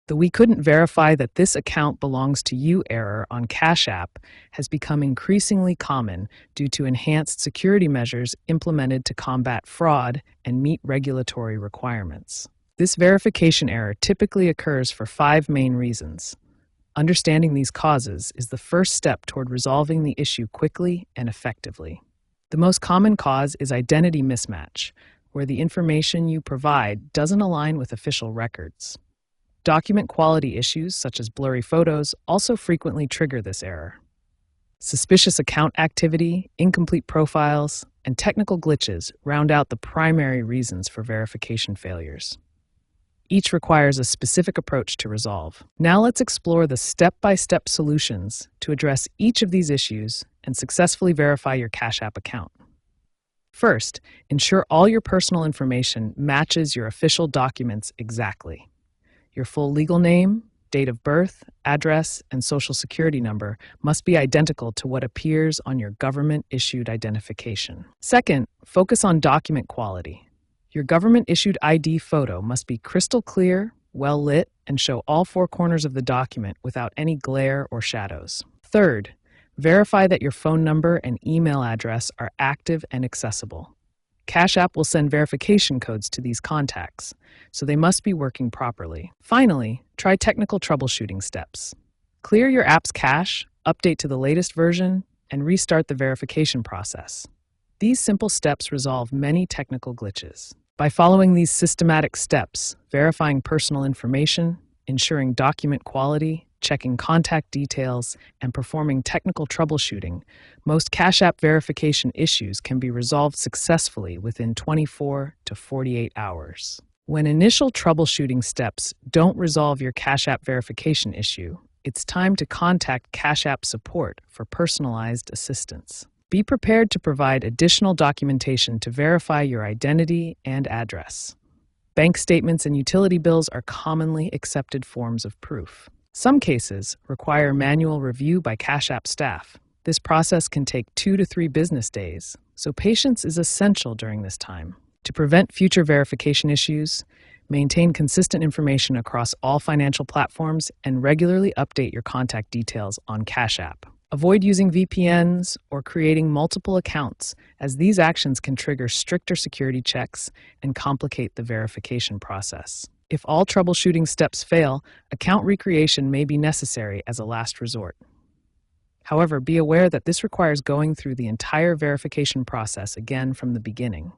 The "we couldn't verify that this account belongs to you" error on Cash App has become increasingly common due to enhanced security measures implemented to combat fraud and meet regulatory requirements. This verification error typically occurs for 5 main reasons. Understanding these causes is the first step toward resolving the issue quickly and effectively. The most common cause is identity mismatch, where the information you provide doesn't align with official records. Document quality issues, such as blurry photos, also frequently trigger this error. Suspicious account activity, incomplete profiles, and technical glitches round out the primary reasons for verification failures. Each requires a specific approach to resolve. Now let's explore the step-by-step solutions to address each of these issues and successfully verify your Cash App account. First, ensure all your personal information matches your official documents exactly. Your full legal name, date of birth, address, and social security number must be identical to what appears on your government-issued identification. Second, focus on document quality. Your government-issued ID photo must be crystal clear, well-lit, and show all 4 corners of the document without any glare or shadows. Third, verify that your phone number and email address are active and accessible. Cash App will send verification codes to these contacts, so they must be working properly. Finally, try technical troubleshooting steps. Clear your app's cache, update to the latest version, and restart the verification process. These simple steps resolve many technical glitches. By following these systematic steps, verifying personal information, ensuring document quality, checking contact details, and performing technical troubleshooting, most Cash App verification issues can be resolved successfully within 24 to 48 hours. When initial troubleshooting steps don't resolve your Cash App verification issue, it's time to contact Cash App support for personalized assistance. Be prepared to provide additional documentation to verify your identity and address. Bank statements and utility bills are commonly accepted forms of proof. Some cases require manual review by Cash App staff. This process can take 2 to 3 business days, so patience is essential during this time. To prevent future verification issues, maintain consistent information across all financial platforms and regularly update your contact details on Cash App. Avoid using VPNs or creating multiple accounts, as these actions can trigger stricter security checks and complicate the verification process. If all troubleshooting steps fail, account recreation may be necessary as a last resort. However, be aware that this requires going through the entire verification process again from the beginning.